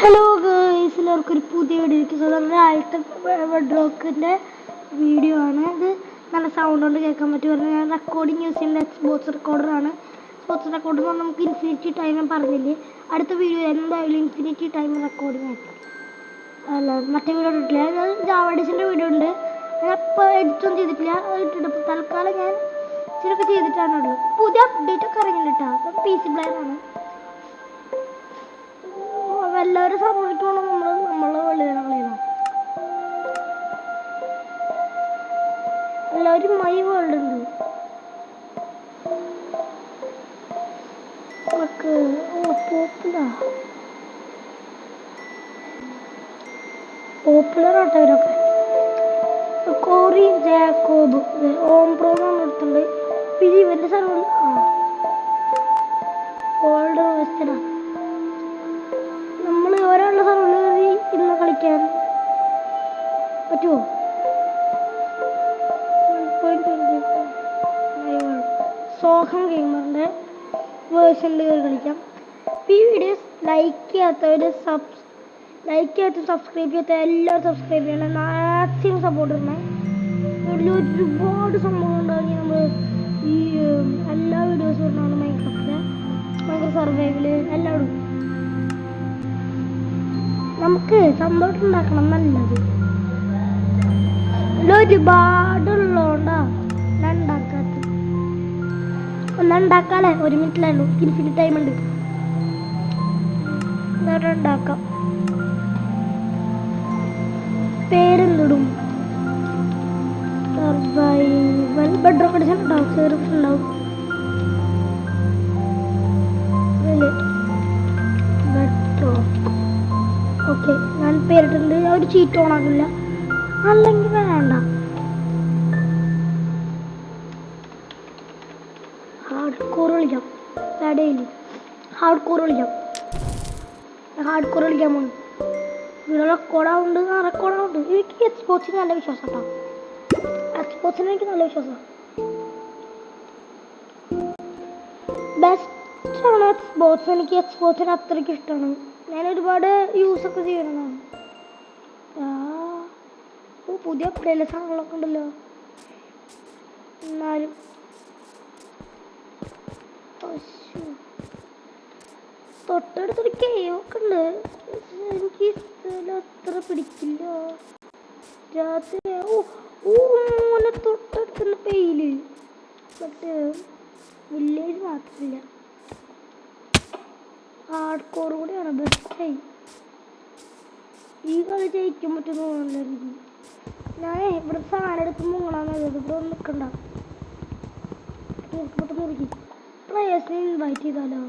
Hello girls, എല്ലാവർക്കും ഒരു പുതിയ വീഡിയോയ്ക്ക് സ്വാഗതം. ആദ്യത്തെ ബെഡ്റോക്കിൻ്റെ വീഡിയോ ആണ് ഇത്. നല്ല സൗണ്ട് കൊണ്ട് കേൾക്കാൻ പറ്റും. ഞാൻ റെക്കോർഡിങ് യൂസ് ചെയ്യുന്ന സ്പോർട്സ് റെക്കോർഡറാണ്. സ്പോർട്സ് റെക്കോർഡർ നമുക്ക് ഇൻഫിനിറ്റി ടൈം ഞാൻ പറഞ്ഞില്ലേ, അടുത്ത വീഡിയോ എന്തായാലും ഇൻഫിനിറ്റി ടൈം റെക്കോർഡിങ് ആയിരിക്കും. അല്ല, മറ്റേ വീഡിയോ ഇട്ടിട്ടില്ല. ഞാൻ ജാവഡിസിൻ്റെ വീഡിയോ ഉണ്ട്, ഞാൻ ഇപ്പോൾ എഡിറ്റൊന്നും ചെയ്തിട്ടില്ല. ഇട്ടിട്ട് തൽക്കാലം ഞാൻ ഇച്ചിരിയൊക്കെ ചെയ്തിട്ടാണുള്ളത്. പുതിയ അപ്ഡേറ്റ് ഒക്കെ ഇറങ്ങിയിട്ടാ. അപ്പം PC പ്ലെയറാണ്. എല്ലാവരും സമ്മതിക്കണം. നമ്മളെ വെള്ളിയാണ് എല്ലാവരും മൈ വേൾഡ് ഉണ്ട്. പോപ്പുലർ ആട്ടോ ഇവരൊക്കെ. കോറി ജാക്കോബ് ഓം പ്രോ എന്നാണ് എടുത്തുണ്ട്. പിന്നെ ഇവന്റെ സർവർ ഓൾഡ് വെസ്റ്റനാണ്. നമ്മൾ ഒരാളുടെ സർവർ ഇന്ന് കളിക്കാൻ പറ്റുമോ? സോഹം ഗെയിമറിൻ്റെ വേർഷനിൽ കയറി കളിക്കാം. ഈ വീഡിയോസ് ലൈക്ക് ചെയ്യാത്തവർ സബ്സ്ക്രൈബ് ചെയ്യാത്ത എല്ലാവരും സബ്സ്ക്രൈബ് ചെയ്യണം. മാക്സിമം സപ്പോർട്ട് ഇടണം. ഒരുപാട് സംഭവം ഉണ്ടാക്കി നമ്മൾ ഈ എല്ലാ വീഡിയോസും ഇടണം. ഭയങ്കര സർവൈവല് എല്ലാവരും നമുക്ക് സന്തോഷം ഉണ്ടാക്കണം. നല്ലത് ഒരുപാടുള്ളതുകൊണ്ടാ ഞാൻ ഉണ്ടാക്കാത്ത. ഒന്നുണ്ടാക്കാല്ലേ, 1 മിനിറ്റിലായുള്ളൂ. ഇൻഫിനിറ്റ് ടൈം ഉണ്ട്. ഉണ്ടാക്കാം. പേരെന്തിടും? സർവൈവൽ ബെഡ്റോക്ക് എഡിഷൻ ഉണ്ടാവും, സീരീസ് ഉണ്ടാവും. ഓക്കെ, ഞാൻ പേരിട്ടുണ്ട്. ഒരു ചീറ്റ് ഓണാക്കില്ല, അല്ലെങ്കിൽ വേണ്ട. ഹാർഡ് കോർ കളിക്കാം. ഡെയിലി ഹാർഡ് കോർ കളിക്കാൻ പോകുന്നു. ഇവിടെ റെക്കോർഡാവുണ്ട്. എനിക്ക് എക്സ്പോർട്സിന് നല്ല വിശ്വാസം കേട്ടോ. എക്സ്പോർട്സിന് എനിക്ക് നല്ല വിശ്വാസം. ബെസ്റ്റാണ് എക്സ്പോർട്സ്. എനിക്ക് എക്സ്പോർട്സിന് അത്രയ്ക്ക് ഇഷ്ടമാണ്. ഞാൻ ഒരുപാട് യൂസൊക്കെ ചെയ്യണതാണ്. പുതിയ അപ്ഡേറ്റ് സാധനങ്ങളൊക്കെ ഉണ്ടല്ലോ. എന്നാലും തൊട്ടടുത്തൊരു കേവൊക്കെ ഉണ്ട്. എനിക്ക് അത്ര പിടിക്കില്ല. രാത്രി മോനെ തൊട്ടടുത്തുള്ള പെയില്. ബട്ട് വില്ലേജ് മാത്രമില്ല. ഹാർഡ് കോർ കൂടെയാണ്. ബെസ്റ്റായി. ഈ കളി ജയിക്കാൻ പറ്റുന്ന തോന്നുന്നില്ല. ഞാൻ ഇവിടെ സാധനം എടുത്ത് മുങ്ങണമെന്നത്. ഇവിടെ ഒന്നും നിൽക്കണ്ട. മുറുക്കി പ്ലേയേഴ്സിനെ ഇൻവൈറ്റ് ചെയ്താലോ?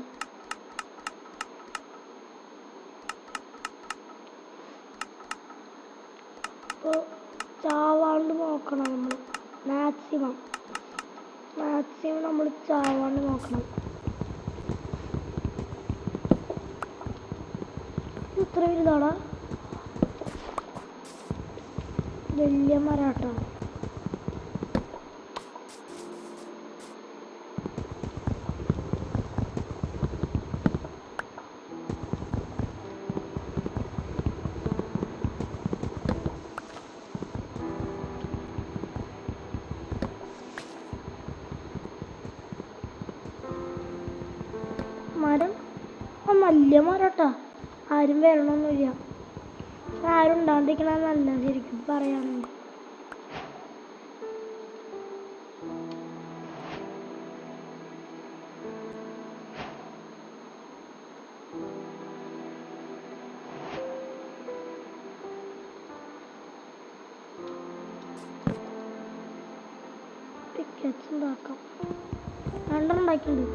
ഇപ്പോൾ ചാവാണ്ട് നോക്കണം. നമ്മൾ മാക്സിമം നമ്മൾ ചാവാണ്ട് നോക്കണം. ഇത്ര വലുതാടാ, വലിയ മരാട്ടോ. മരം വലിയ മരട്ടാ. ആരും വരണമെന്നില്ല. ആരും ഉണ്ടാണ്ടിരിക്കണ നല്ല ശരിക്കും പറയാനുണ്ട്. പിക്കറ്റ്സ് ഉണ്ടാക്കാം. 2 ഉണ്ടാക്കിയിട്ടുണ്ട്.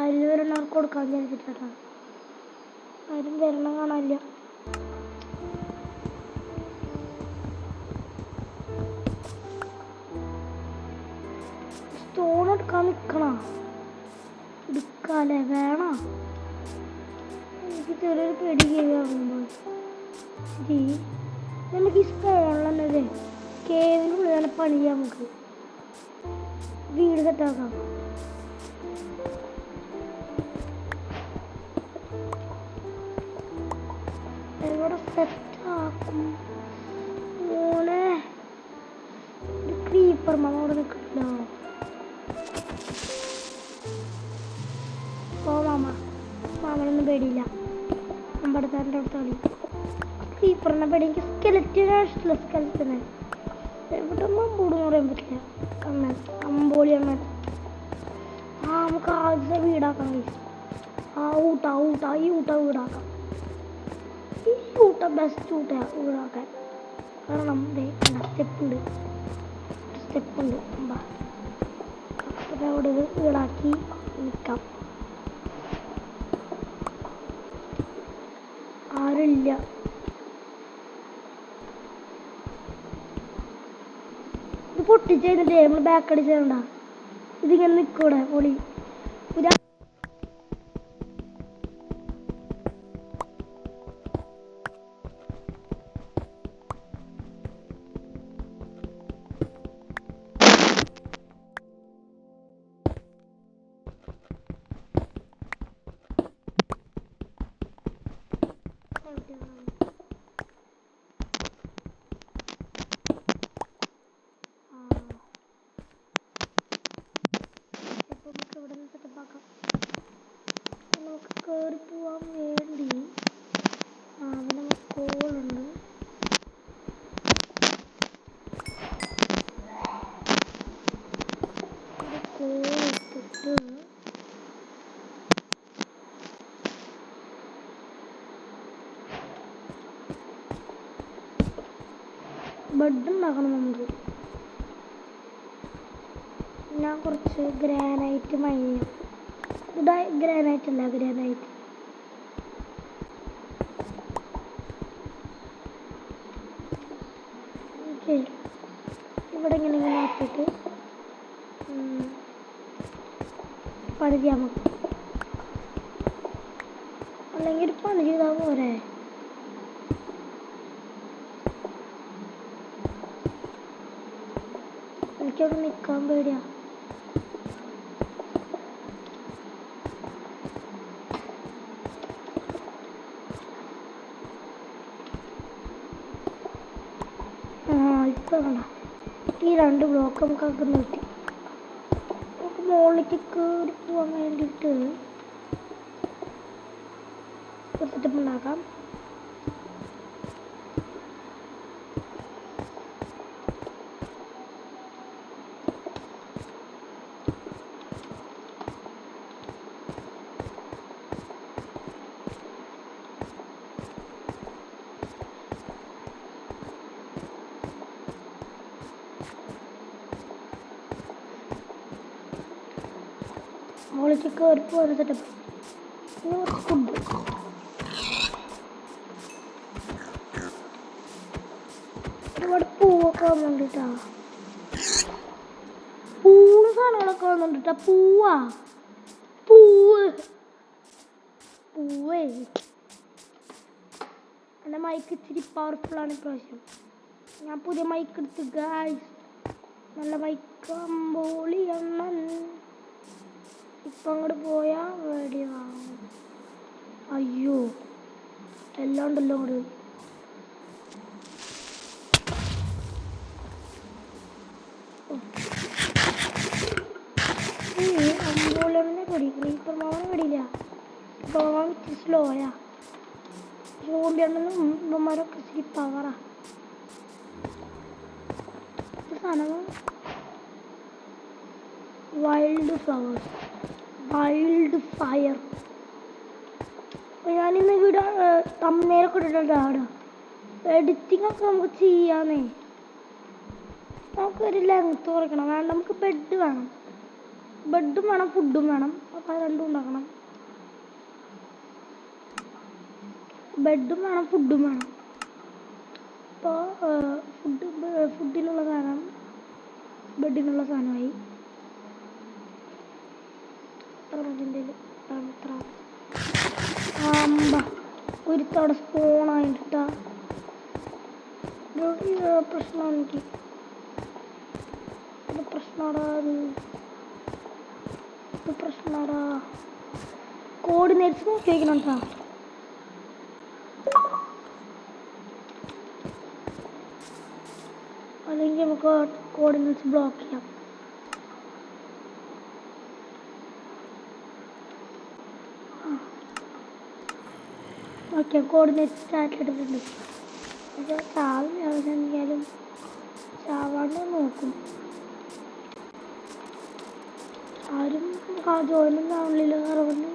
ആരും വരണവർക്ക് കൊടുക്കാൻ വിചാരിച്ചിട്ടാ. ആരും വരണം കാണാനില്ല. സ്റ്റോൺ എടുക്കാൻ നിൽക്കണ. എടുക്കാല്ലേ? വേണോ? എനിക്ക് ചെറിയൊരു പേടി കേൾക്കുമ്പോൾ. ശരി, നമുക്ക് ഈ സ്പോണിലെന്നല്ലേ കേവിനുള്ളിൽ പണി ചെയ്യാം. നമുക്ക് വീട് സെറ്റാക്കാം. ഇവിടെ സെറ്റാക്കും മോനെ. ഒരു ക്രീപ്പർ മാമ അവിടെ നിൽക്കണ്ടോ? ഓ മാമ, മാമനൊന്നും പേടിയില്ല. അമ്പടത്താൻ്റെ അടുത്ത് കളി. ക്രീപ്പറിനെ പേടി. എനിക്ക് സ്കെലറ്റിനാണ് ഇഷ്ടമില്ല. സ്കെലറ്റിനെ എവിടെ അമ്പോളെന്ന് പറയാൻ പറ്റില്ല. അണ്ണൻ അമ്പോളി അണ്ണൻ. നമുക്ക് ആദ്യത്തെ വീടാക്കാം. ഈ ഊട്ട വീടാക്കാം. ഈ ഊട്ട ബെസ്റ്റ് ഊട്ടയാണ് വീടാക്കാൻ. കാരണം സ്റ്റെപ്പുണ്ട്. അവിടെ വീടാക്കി നിൽക്കാം. ആരുമില്ല. ഇത് പൊട്ടിച്ച് കഴിഞ്ഞിട്ട് നമ്മൾ ബാക്ക് അടിച്ചേണ്ട. ഇതിങ്ങനെ നിൽക്കൂടെ പൊളി. നമുക്ക് കയറി പോവാൻ വേണ്ടി അവിടെ കോളുണ്ട്. കോളിട്ടിട്ട് ബെഡ് ഉണ്ടാക്കണം നമുക്ക്. ഞാൻ കുറച്ച് ഗ്രാനൈറ്റ് മൈൻ. ഗ്രാനൈറ്റ് അല്ല, ഗ്രാനൈറ്റ്. ഓക്കെ, ഇവിടെ ഇങ്ങനെ ഇങ്ങനെ ആക്കിയിട്ട് പണി ചെയ്യാൻ നമുക്ക്. അല്ലെങ്കിൽ ഒരു പണി ചെയ്താൽ പോരെ. എനിക്കവിടെ നിൽക്കാൻ പേടിയാ. ഇപ്പൊ വേണ്ട. ഈ 2 ബ്ലോക്ക് നമുക്ക് അകന്ന് കിട്ടി. നമുക്ക് മുകളിലേക്ക് കയറി പോവാൻ വേണ്ടിയിട്ട് ഒരു സെറ്റപ്പ് ഉണ്ടാക്കാം. മുകളിലേക്ക് കയറി പോകുന്ന സെറ്റപ്പ്. പിന്നെ കുറച്ച് ഫുഡ്. ഒരുപാട് പൂവൊക്കെ വന്നിട്ടാ. പൂവും സാധനങ്ങളൊക്കെ വന്നിട്ടാ. പൂവേ എൻ്റെ മൈക്ക് ഇച്ചിരി പവർഫുള്ളാണ് ഇപ്രാവശ്യം. ഞാൻ പുതിയ മൈക്ക് എടുത്ത് ഗായ്സ്. നല്ല മൈക്ക് അമ്പോളി അണ്ണൻ. ഇപ്പം അങ്ങോട്ട് പോയാൽ റെഡിയാവും. അയ്യോ, എല്ലാം ഉണ്ടല്ലോ അങ്ങോട്ട്. അമ്പോളിനെ കടിക്കണം. ഇപ്പം മാവനെ കടിയില്ല. പോവാൻ ഇച്ചിരി സ്ലോയാ. സോംബിയാണെന്നും ഇവന്മാരൊക്കെ ഇച്ചിരി പവറാ. സാധനം വൈൽഡ് ഫ്ലവേഴ്സ്, വൈൽഡ് ഫയർ. ഞാനിന്ന് വീഡിയോ തമ്മനയിലൊക്കെ ഇട്ടിട്ടുണ്ട്. എഡിറ്റിംഗ് ഒക്കെ നമുക്ക് ചെയ്യാന്നേ. നമുക്കൊരു ലെങ്ത്ത് കുറയ്ക്കണം. വേണ്ട, നമുക്ക് ബെഡ് വേണം. ബെഡും വേണം, ഫുഡും വേണം. അപ്പോൾ രണ്ടും ഉണ്ടാക്കണം. ബെഡും വേണം, ഫുഡും വേണം. അപ്പോൾ ഫുഡിനുള്ള സാധനം, ബെഡിനുള്ള സാധനമായി. ഒരു തട സ്പൂണായിട്ടാ പ്രശ്നമാണ് എനിക്ക്. ഇത് പ്രശ്നമാടാ. കോർഡിനേറ്റ്സ് നോക്കി വയ്ക്കണം കേട്ടോ. നമുക്ക് കോർഡിനേറ്റ്സ് ബ്ലോക്ക് ചെയ്യാം. ഓക്കെ, കോർഡിനേറ്റ് സ്റ്റാർട്ട് എടുത്തിട്ടുണ്ട്. പക്ഷേ ചാവില്ലാലും ചാവാണ്ട് നോക്കും. ആരും ജോയിനൊന്നും ആവണില്ല. അറിവുണ്ട്.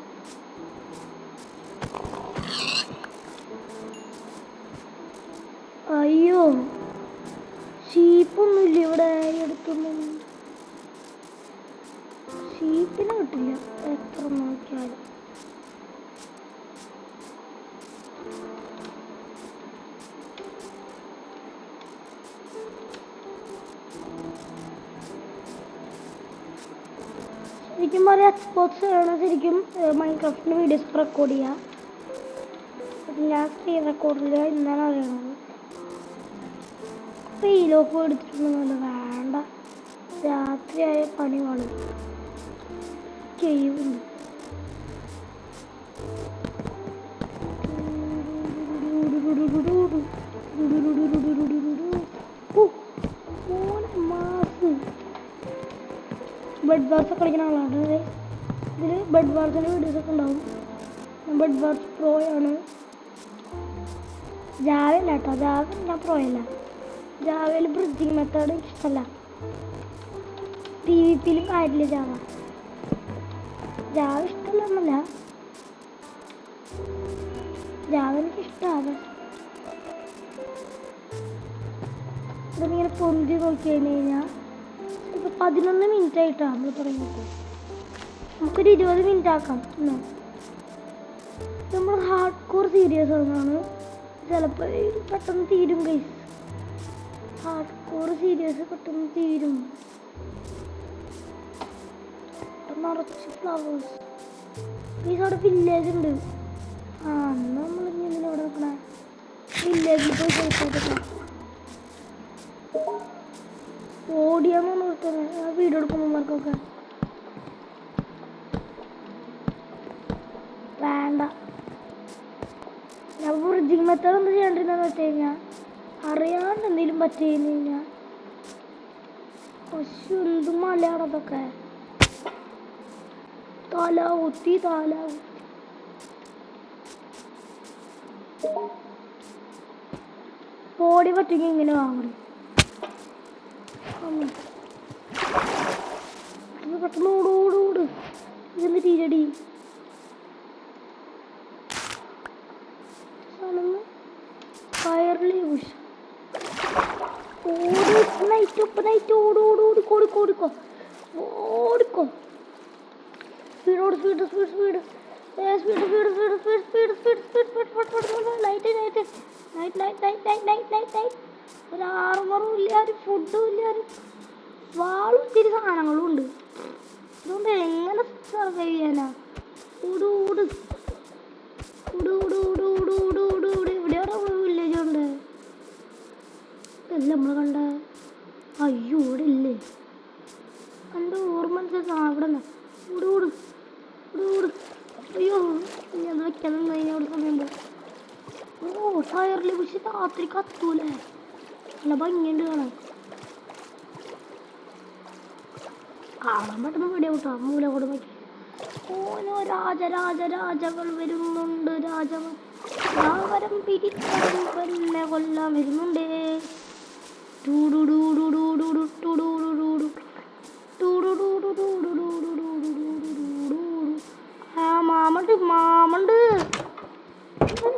അയ്യോ, ഷീപ്പൊന്നുമില്ല ഇവിടെ. അടുത്തൊന്നും ഷീപ്പിനെ കിട്ടില്ല എത്ര നോക്കിയാലും. ശരിക്കും പറയാം, എക്സ്പോർട്സ് ആണ് ശരിക്കും മൈൻക്രാഫ്റ്റിൻ്റെ വീഡിയോസ് റെക്കോർഡ് ചെയ്യുക. ഞാൻ സ്ക്രീൻ റെക്കോർഡിൽ ഇന്നാണ് അറിയണത്. റീലോക്ക് എടുത്തിട്ടൊന്നുമില്ല, വേണ്ട. രാത്രിയായ പണി കാണും. ചെയ്യുന്നുണ്ട്. ബെഡ് വാർസ് കളിക്കുന്ന ആളാണ്. ഇതിൽ ബെഡ് വാർസിൻ്റെ വീഡിയോസൊക്കെ ഉണ്ടാവും. ബെഡ് വാർസ് പ്രോ ആണ്. ജാവയല്ല കേട്ടോ, ജാവ ഞാൻ പ്രോ അല്ല. ജാവയിൽ ബ്രിഡ്ജിങ് മെത്തേഡ് ഇഷ്ടമല്ല. PvPയിലും കാര്യമില്ല ജാവ. ജാവ ഇഷ്ടമല്ല, ജാവ എനിക്ക് ഇഷ്ടമാണ്. ഇങ്ങനെ പൊന്തി നോക്കി കഴിഞ്ഞ് കഴിഞ്ഞാൽ ഇപ്പം 11 മിനിറ്റ് ആയിട്ടാണ് നമ്മൾ തുടങ്ങിയിട്ട്. നമുക്കൊരു 20 മിനിറ്റ് ആക്കാം. നമ്മൾ ഹാർഡ് കോർ സീരിയസ് ആണെന്നാണ്. ചിലപ്പോൾ പെട്ടെന്ന് തീരും ഗൈസ്. ഹാർഡ് കോർ സീരിയസ് പെട്ടെന്ന് തീരും. നിറച്ച് ഫ്ലവേഴ്സ്. ഗൈസ് അവിടെ വില്ലേജ് ഉണ്ട്. നമ്മൾ ഇങ്ങനെ ഇവിടെ നിൽക്കണേ വില്ലേജിൽ പോയി ചോദിച്ചോട്ടെ. ഓടിയാന്ന് നിർത്തണേ വീഡിയോ എടുക്കുമ്പോഴേക്കൊക്കെ. വേണ്ട, ഞാൻ ബ്രിഡ്ജിങ് മെത്തേഡ് എന്താ ചെയ്യേണ്ടിരുന്നെന്ന് വെച്ച് കഴിഞ്ഞാൽ അറിയാണ്ട് എന്തെങ്കിലും പറ്റി കഴിഞ്ഞ് കഴിഞ്ഞാൽ പക്ഷെ എന്ത് മലയാണ് അതൊക്കെ. തല കുത്തി ബോഡി പറ്റുമെങ്കിൽ ഇങ്ങനെ വാങ്ങണം. പെട്ടെന്ന് ഓട്. ഇതെന്ത് തീരടി. ഫയർലി ബുഷ്. നൈറ്റ് ഓടിക്കോ. സ്പീഡ്. നൈറ്റ്. ഒരു ആർമറും ഇല്ല, ഒരു ഫുഡും ഇല്ല, ഒരു വാളും ഇത്തിരി സാധനങ്ങളും ഉണ്ട്. അതുകൊണ്ട് എങ്ങനെ സർവൈവ് ചെയ്യാനാ? ഓട്. ഇവിടെയാണ് വില്ലേജ് ഉണ്ട്. എല്ലാം നമ്മൾ കണ്ട. അയ്യോ, ഇവിടെ ഇല്ലേ? കണ്ട ഓർമ്മ അവിടെ ഓട്. അയ്യോ, ഞാൻ വെക്കാൻ അവിടെ സമയം പോകും. ഫയറിൽ പക്ഷെ രാത്രി കത്തൂലേ? നല്ല ഭംഗിയുണ്ട് കാണാൻ. പെട്ടെന്ന് വീഡിയോ കിട്ടാം. മൂല കൊണ്ട് നോക്കി. ഓനോ രാജകൾ വരുന്നുണ്ട്. രാവരം പിരിച്ചതും പെണ്ണെ കൊല്ലാൻ വരുന്നുണ്ട്. മാമണ്ട്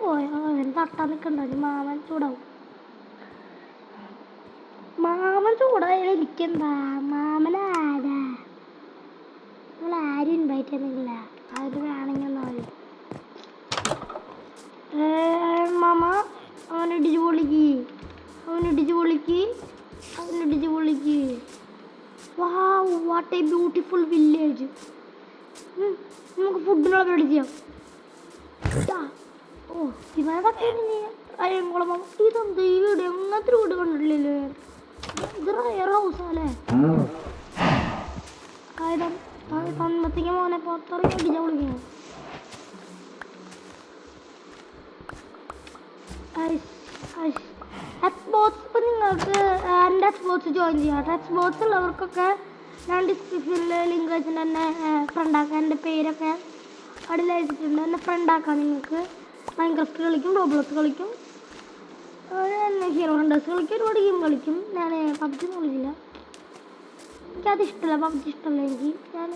പോയാ തട്ടാൻ നിൽക്കണ്ട. മാമൻ ചൂടാവും. മാമൻ ചൂടായാലും എനിക്കെന്താ? മാമനാരാ? നമ്മൾ ആരും ഇൻവൈറ്റ് ചെയ്യുന്നില്ല. അത് വേണമെങ്കിൽ എന്നാലും മാമ അവനിടിച്ച് പൊളിക്ക്. Wow, what a beautiful village. നമുക്ക് ഫുഡിനുള്ള പരിപാടി ചെയ്യാം. ഇവനൊക്കെ അയ്യങ്കുളം. ഇതെന്ത് ഈ വീട്? എങ്ങനത്തെ വീട് കണ്ടിട്ടില്ലല്ലോ. ഇത് റയർ ഹൗസാല്ലേ? തന്നത്തേക്ക് മോനെ പുറത്തിറങ്ങി അടിച്ചാൽ വിളിക്കണം. എക്സ്ബോക്സ് ഇപ്പം നിങ്ങൾക്ക് എൻ്റെ എക്സ്ബോക്സ് ജോയിൻ ചെയ്യാം. എക്സ്ബോക്സ് ഉള്ളവർക്കൊക്കെ ഞാൻ ഡിസ്ക്രിപ്ഷനിൽ ലിങ്ക് വെച്ചിട്ട് തന്നെ ഫ്രണ്ടാക്കാം. എൻ്റെ പേരൊക്കെ അടിയിൽ അയച്ചിട്ടുണ്ട്. എന്നെ ഫ്രണ്ടാക്കാം. നിങ്ങൾക്ക് മൈൻക്രാഫ്റ്റ് കളിക്കും, റോബ്ലോക്സ് കളിക്കും, ഹീറോ ഹണ്ടേഴ്സ് കളിക്കും, ഒരുപാട് ഗെയിം കളിക്കും. ഞാൻ പബ്ജി കളിക്കില്ല, എനിക്കത് ഇഷ്ടമല്ല. പബ്ജി ഇഷ്ടമല്ല എനിക്ക്. ഞാൻ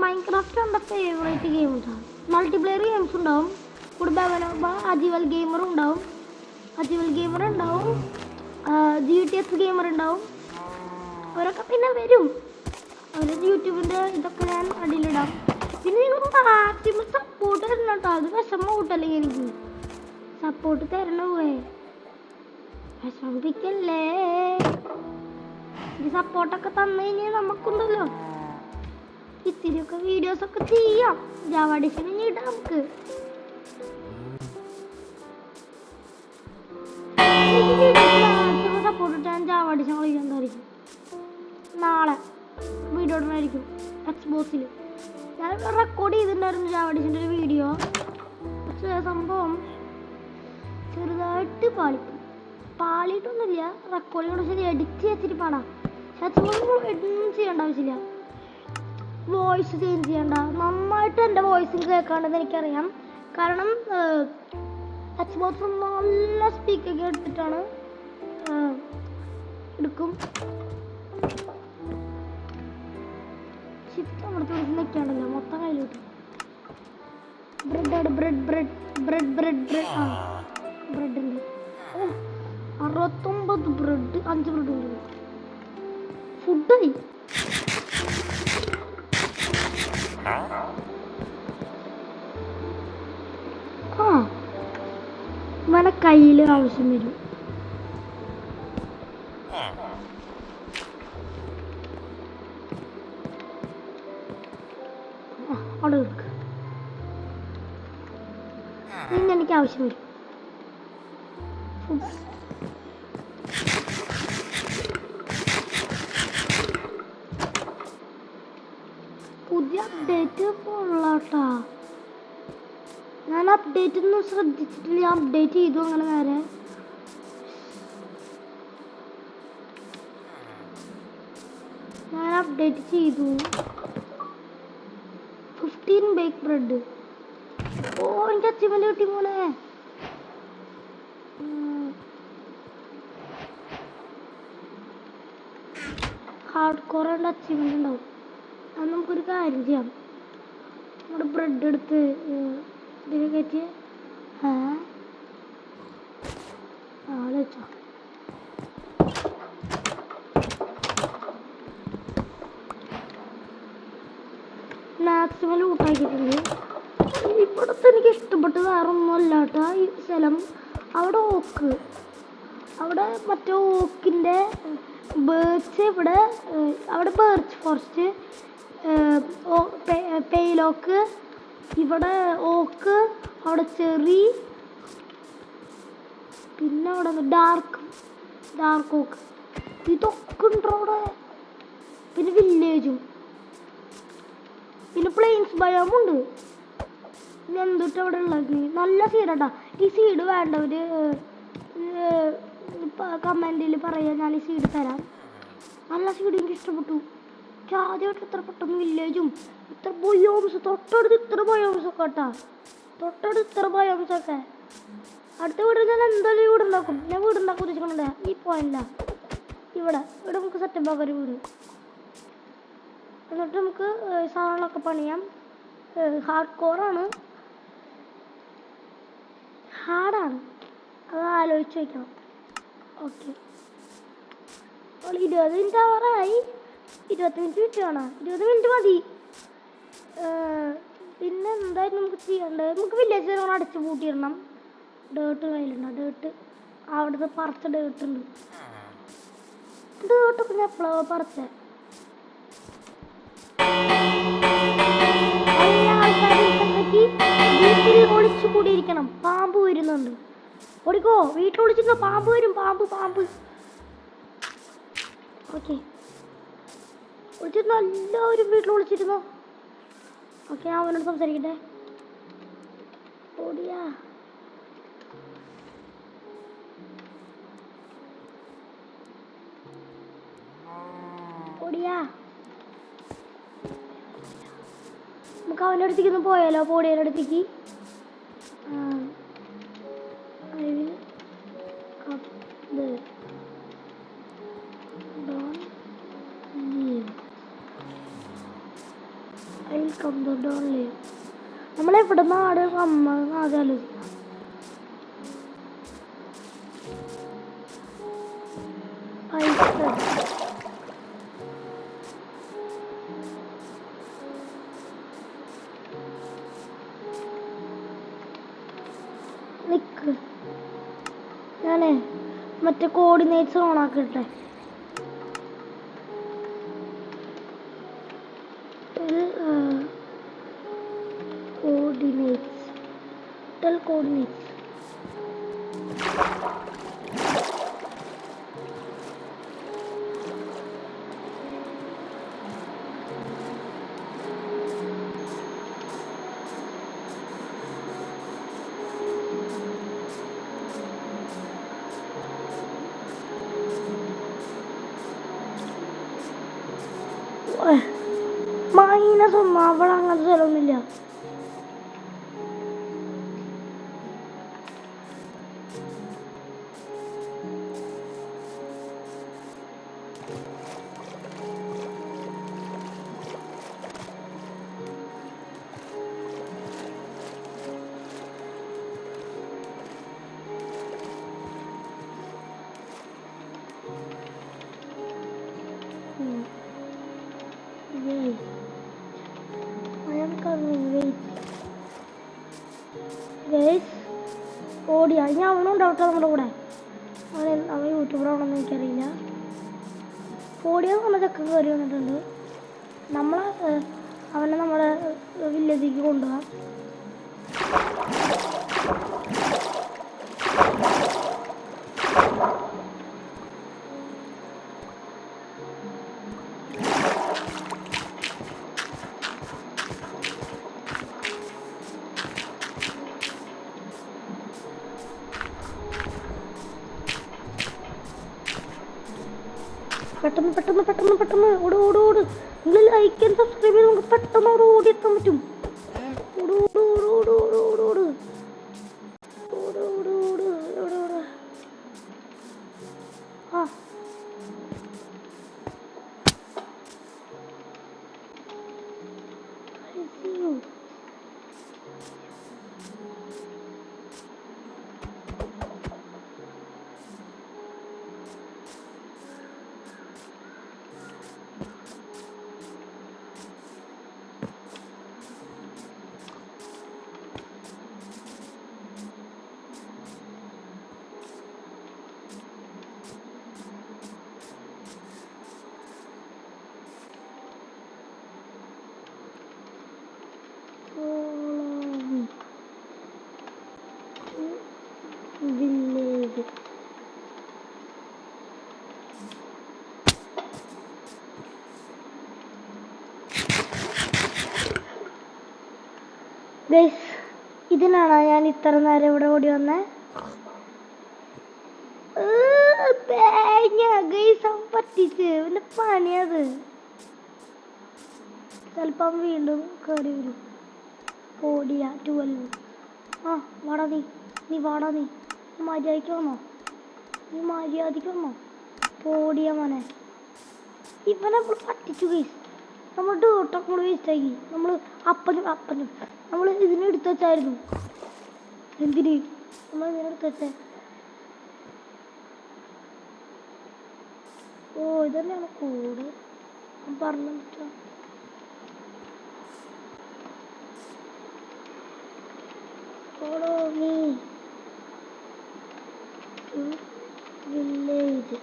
മൈൻക്രാഫ്റ്റ് എൻ്റെ ഫേവറേറ്റ് ഗെയിംസാണ്. മൾട്ടിപ്ലെയർ ഗെയിംസ് ഉണ്ടാവും, കൂടെ അജിവൽ ഗെയിമർ ഉണ്ടാവും, GTS ഗെയിമർ ഉണ്ടാവും. അവരൊക്കെ പിന്നെ വരും. അവരുടെ യൂട്യൂബിൻ്റെ ഇതൊക്കെ ഞാൻ അടിയിലിടാം. പിന്നെ നിങ്ങൾ മാക്സിമം സപ്പോർട്ട് തരണം കേട്ടോ. അത് വിഷമം കൂട്ടല്ലെങ്കിൽ എനിക്ക് സപ്പോർട്ട് തരണേ, വിഷമിപ്പിക്കല്ലേ. ഈ സപ്പോർട്ടൊക്കെ തന്നു കഴിഞ്ഞാൽ നമുക്കുണ്ടല്ലോ ഇത്തിരിയൊക്കെ വീഡിയോസൊക്കെ ചെയ്യാം. ജാവ ഡിഷൻ ഇടാം നമുക്ക്. സപ്പോർട്ട് ഇട്ട് ഞാൻ ജാവ ഡിഷൻ കളിക്കുന്നതായിരിക്കും. നാളെ വീഡിയോ ഇടണമായിരിക്കും എക്സ്ബോക്സിൽ. ഞാൻ റെക്കോർഡ് ചെയ്തിട്ടുണ്ടായിരുന്നു ജാവ ഡിഷൻ്റെ ഒരു വീഡിയോ. പക്ഷേ സംഭവം ചെറുതായിട്ട് പാളിയിട്ടൊന്നുമില്ല. റെക്കോർഡിനോട് ശരി എഡിറ്റ് വെച്ചിട്ട് പാടാം. പക്ഷെ എഡിറ്റ് ചെയ്യേണ്ട ആവശ്യമില്ല, വോയിസ് ചേഞ്ച് ചെയ്യണ്ട. നന്നായിട്ട് എൻ്റെ വോയിസ് കേൾക്കാണ്ടെന്ന് എനിക്കറിയാം. കാരണം എക്സ്ബോക്സ് നല്ല സ്പീക്കൊക്കെ എടുത്തിട്ടാണ് എടുക്കും. ഷിഫ്റ്റ് നമ്മുടെ തുറന്ന് നിൽക്കാണ്ടല്ലോ, മൊത്തം കയ്യിലോട്ട്. ബ്രെഡ് ആ ബ്രെഡ് ഉണ്ട്. 69 ബ്രെഡ്, 5 ബ്രെഡ് ഉണ്ട്. ഫുഡായി ഇവനെ കയ്യിൽ ആവശ്യം വരും. അവിടെ എടുക്കുക, ഇന്ന് എനിക്ക് ആവശ്യം വരും. പുതിയ അപ്ഡേറ്റ് ഉള്ളാട്ടാ. ഞാൻ അപ്ഡേറ്റ് ഒന്നും ശ്രദ്ധിച്ചിട്ടില്ല. ഞാൻ അപ്ഡേറ്റ് ചെയ്തു അങ്ങനെ നേരെ. ഞാൻ അപ്ഡേറ്റ് ചെയ്തു. 15 ബേക്ക് ബ്രെഡ്. ഓ എനിക്ക് അച്ചീവ്മെന്റ് കിട്ടി മോനെ. ഹാർഡ് കോർ അച്ചീവ്മെന്റ് ഉണ്ടാവും. അത് നമുക്കൊരു കാര്യം ചെയ്യാം. നമ്മുടെ ബ്രെഡ് എടുത്ത് ഇതിൽ കയറ്റി വെച്ചോ. മാക്സിമം ലൂട്ടാക്കിയിട്ടുണ്ട്. ഇവിടുത്തെ എനിക്ക് ഇഷ്ടപ്പെട്ടത് വേറെ ഒന്നുമല്ല കേട്ടോ. ഈ സ്ഥലം അവിടെ അവിടെ മറ്റേ ഓക്കിൻ്റെ ബേർഡ്സ്, അവിടെ ബേർഡ്സ് ഫോറസ്റ്റ്, പെയിലോക്ക്, ഇവിടെ ഓക്ക്, അവിടെ ചെറി, പിന്നെ അവിടെ ഡാർക്ക് ഓക്ക്, ഇതൊക്കെ ഉണ്ടോ അവിടെ. പിന്നെ വില്ലേജും, പിന്നെ പ്ലെയിൻസ് ബയോമുണ്ട്. ഇനി എന്തിട്ട് അവിടെ ഉള്ളത് നല്ല സീഡാട്ടാ. ഈ സീഡ് വേണ്ടവര് കമൻറ്റിൽ പറയാം, ഞാൻ ഈ സീഡ് തരാം. നല്ല സീഡ് എനിക്ക് ഇഷ്ടപ്പെട്ടു. എനിക്ക് ആദ്യമായിട്ട് ഇത്ര പെട്ടെന്ന് വില്ലേജും ഇത്ര ബയോംസ്, തൊട്ടടുത്ത് ഇത്ര ബയോംസ് ഒക്കെ കേട്ടാ. തൊട്ടടുത്ത് ഇത്ര ബയോംസ് ഒക്കെ. അടുത്ത വീട്ടിൽ ഞാൻ എന്തായാലും വീടുണ്ടാക്കും. ഞാൻ വീടുണ്ടാക്കും ഉദ്ദേശിക്കുന്നുണ്ട്. ഈ പോയില്ല, ഇവിടെ നമുക്ക് സെറ്റപ്പ് ആക്കാം ഒരു വീട്. എന്നിട്ട് നമുക്ക് സാധനങ്ങളൊക്കെ പണിയാം. ഹാർഡ് കോറാണ്, ഹാർഡാണ്, അത് ആലോചിച്ച് വയ്ക്കണം. Okay, 20 minute ആവാറായി. 20 മിനിറ്റ് വേണം. 20 മിനിറ്റ് മതി. പിന്നെ എന്തായാലും നമുക്ക് ചെയ്യേണ്ടത്, നമുക്ക് വില്ലേജ് അടച്ചു പൂട്ടിയിടണം. ഡേർട്ട് കയ്യിലുണ്ടോ? ഡേർട്ട് അവിടുത്തെ പറിച്ച ഡേർട്ടുണ്ട്. ഡേർട്ടൊക്കെ ഞാൻ എപ്പോഴാ പറിച്ചേ? വീട്ടിൽ ഒളിച്ചു കൂടിയിരിക്കണം. പാമ്പ് വരുന്നുണ്ട്. ഓടിക്കോ, വീട്ടിൽ ഒളിച്ചിരുന്നോ? പാമ്പ് വരും. പാമ്പ് ഓക്കെ, ഒളിച്ചിരുന്നോ? എല്ലാവരും വീട്ടിൽ ഒളിച്ചിരുന്നോ? ഓക്കെ, ഞാൻ അവനോട് സംസാരിക്കട്ടെ. ഓടിയാ അയ്യാ നമുക്ക് അവൻ്റെ അടുത്തേക്ക് ഒന്ന് പോയാലോ പോടിയുടെ അടുത്തേക്ക് നമ്മളെവിടെ നാട് അമ്മ ആദ്യം ആലോചിക്കാം നിക്ക് ഞാനേ മറ്റേ കോർഡിനേറ്റ്സ് ഓണാക്കട്ടെ coordinates മൈനസ് ഒന്നും അവിടെ അങ്ങനത്തെ സ്ഥലമൊന്നുമില്ല ഓടിയാ ഞാൻ അവനുണ്ടാവട്ടെ നമ്മുടെ കൂടെ അവൻ യൂട്യൂബറാണെന്ന് എനിക്കറിയില്ല ഓടിയാ നമ്മൾ ചെക്കൻ കയറി വന്നിട്ടുണ്ട് അവനെ നമ്മുടെ വില്ലേജിലേക്ക് കൊണ്ടുപോകാം പെട്ടെന്ന് പെട്ടെന്ന് പെട്ടെന്ന് പെട്ടെന്ന് ഓട് ഓട് ഓട് നിങ്ങൾ ലൈക്ക് ആൻഡ് സബ്സ്ക്രൈബ് ചെയ്ത് നമുക്ക് പെട്ടെന്ന് അവിടെ ഓടിയെത്താൻ പറ്റും ഓട് ഓട് ഓട് ഓട് ഓട് ഓട് ഓട് ഓട് ഓട് ഓട് ഓട് ആ village guys ഇതിനാണോ ഞാൻ ഇത്ര നേരം ഇവിടെ ഓടി വന്നേ പറ്റിച്ച് പിന്നെ പണിയത് ചിലപ്പം വീണ്ടും കയറി വരും ഓടിയ 12 ആ വാടാ നീ വാടാ നീ മര്യാദയ്ക്ക് വന്നോ ഓടിയ മോനെ ഇവനെ പറ്റിച്ചു ഗൈസ് നമ്മൾ ഡോട്ടൊക്കെ കൂടെ വേസ്റ്റാക്കി നമ്മൾ അപ്പനും നമ്മൾ ഇതിനെടുത്ത് വെച്ചായിരുന്നു എന്തിന് നമ്മൾ ഇതിനെടുത്ത് വെച്ചേ ഓ ഇതന്നെയാണ് കൂട് പറഞ്ഞു പറ്റാ follow me to village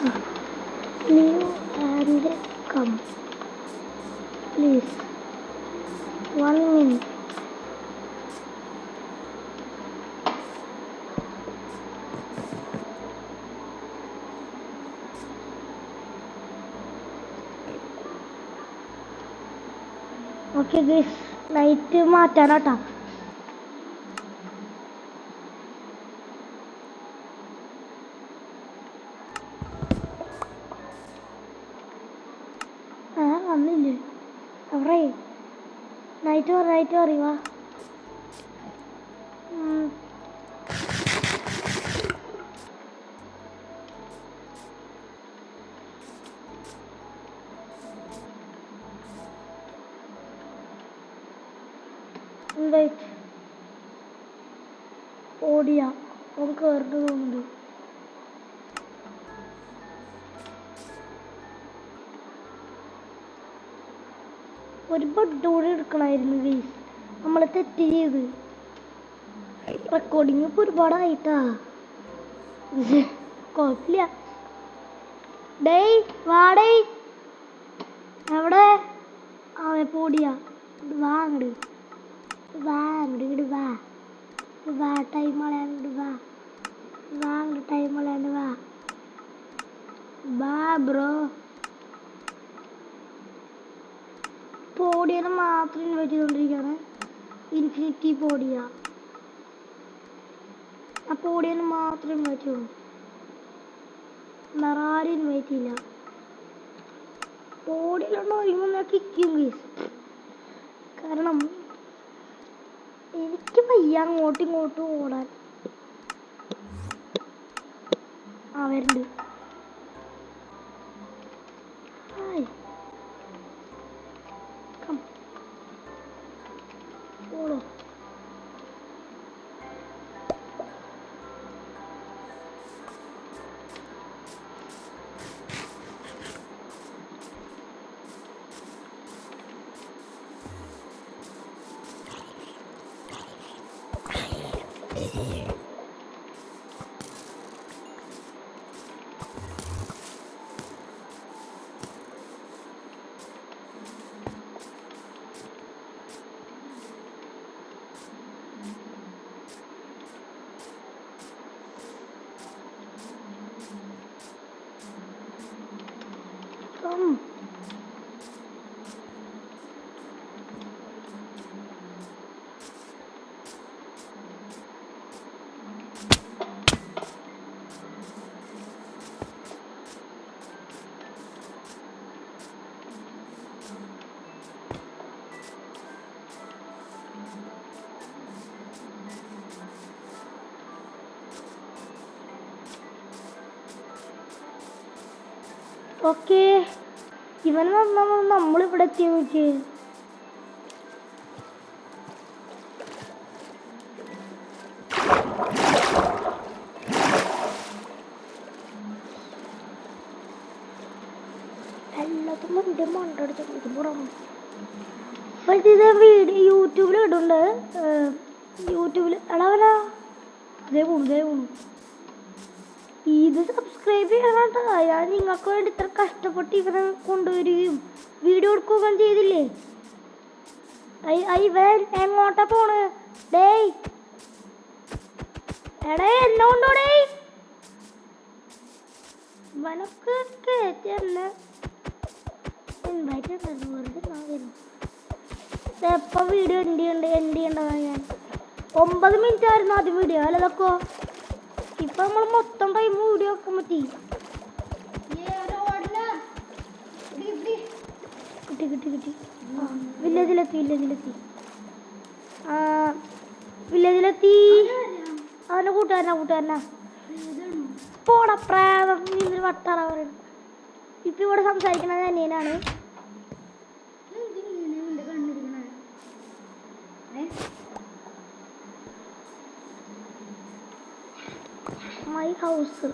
Leave and come. Please. 1 minute. Okay guys, light മാറ്റാനാട്ടാ. വന്നില്ലേ അവിടെ നൈറ്റ് പറയുക. ഓടിയ നമുക്ക് കയറിട്ട് തോന്നുന്നുണ്ട്. ഒരു ബഡ്ഡോടെ എടുക്കണമായിരുന്നു ഗൈസ്, നമ്മൾ തെറ്റ് ചെയ്ത്. റെക്കോർഡിങ് ഇപ്പോൾ ഒരുപാടായിട്ടാ. കുഴപ്പമില്ല. ഡേയ് വാടേ എവിടെ പോടിയാ വാ അങ്ങട് ഇങ്ങട് വാ ടൈം കളയാണ്ട് വാ അങ്ങട് ടൈം കളയാണ്ട് വാ ബ്രോ. പോഡിയനെ മാത്രം ഇൻവൈറ്റ് ചെയ്തുകൊണ്ടിരിക്കുകയാണ്. Infinity podia. ആ പോഡിയനെ മാത്രം ഇൻവൈറ്റ് ചെയ്തു, വേറെ ആരും ഇൻവൈറ്റ് ചെയ്യില്ല. പോഡിയിലുണ്ടോ ഇങ്ങനെ കിക്കും ഗൈസ്. കാരണം എനിക്ക് വയ്യ അങ്ങോട്ടും ഇങ്ങോട്ടും ഓടാൻ. വരുന്നുണ്ട്. ഹായ് ഓടോ. ഓക്കെ, ഇവന് നമ്മളിവിടെ എത്തി നോക്കിയേ. എല്ലാത്തും എൻ്റെ മണ്ടെടുത്ത് പുറം ഇത് വീഡിയോ യൂട്യൂബിൽ ഇടുന്നുണ്ട്. യൂട്യൂബിൽ എടാവനാ അതേ പോണു. ഇത് സബ്സ്ക്രൈബ് ചെയ്യണം കേട്ടോ. ഞാൻ നിങ്ങൾക്ക് വേണ്ടി ഇത്ര കഷ്ടപ്പെട്ട് ഇവനെ കൊണ്ടുവരികയും വീഡിയോ എടുക്കുകയും ചെയ്തില്ലേ. ഇവൻ എങ്ങോട്ടാ പോണ്? ഡേയ് എടേ എന്നെ കൊണ്ടോടേ. ഇവനൊക്കെ കയറ്റി തന്നെ ഇൻവൈറ്റ് ഉണ്ടായിരുന്നു. വെറുതെ എപ്പോൾ വീഡിയോ എൻഡ് ചെയ്യേണ്ടതാണ് ഞാൻ. 9 മിനിറ്റ് ആയിരുന്നു ആദ്യം വീഡിയോ. അല്ലതൊക്കെ ഇപ്പൊ നമ്മൾ മൊത്തം ടൈം വീഡിയോ വെക്കാൻ പറ്റി. കിട്ടി വില്ലേജിലെത്തി. അവൻ്റെ കൂട്ടുകാരനാ പോടാ പ്രായം വട്ടാറ പറയുന്നത്. ഇപ്പൊ ഇവിടെ സംസാരിക്കുന്നത് അനിയനാണ്. My house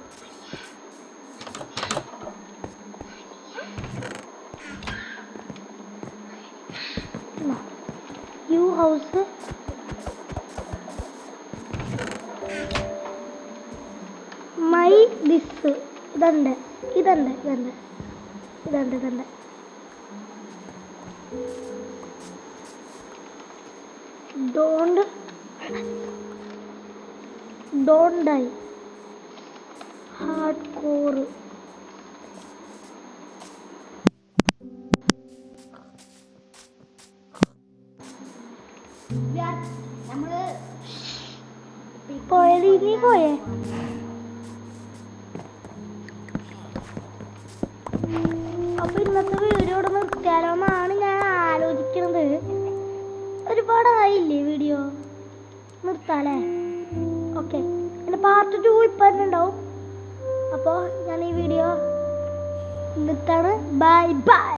you house my this ഇതുണ്ട്. ഇതുണ്ട് ഇതുണ്ട് ഇതുണ്ട് ഇതുണ്ട് ഡോണ്ട് ഡൈ ഹാർഡ് കോർ. പോയത് ഇനി പോയേ. അപ്പൊ ഇന്നത്തെ വീഡിയോ ഇവിടെ നിർത്തിയാലോന്നാണ് ഞാൻ ആലോചിക്കുന്നത്. ഒരുപാടായില്ലേ വീഡിയോ, നിർത്താല്ലേ? ഓക്കെ, പിന്നെ പാർട്ട് 2 ഇപ്പം തന്നെ ഉണ്ടാവും. അപ്പോൾ ഞാൻ ഈ വീഡിയോ നിർത്താണ്. Bye bye.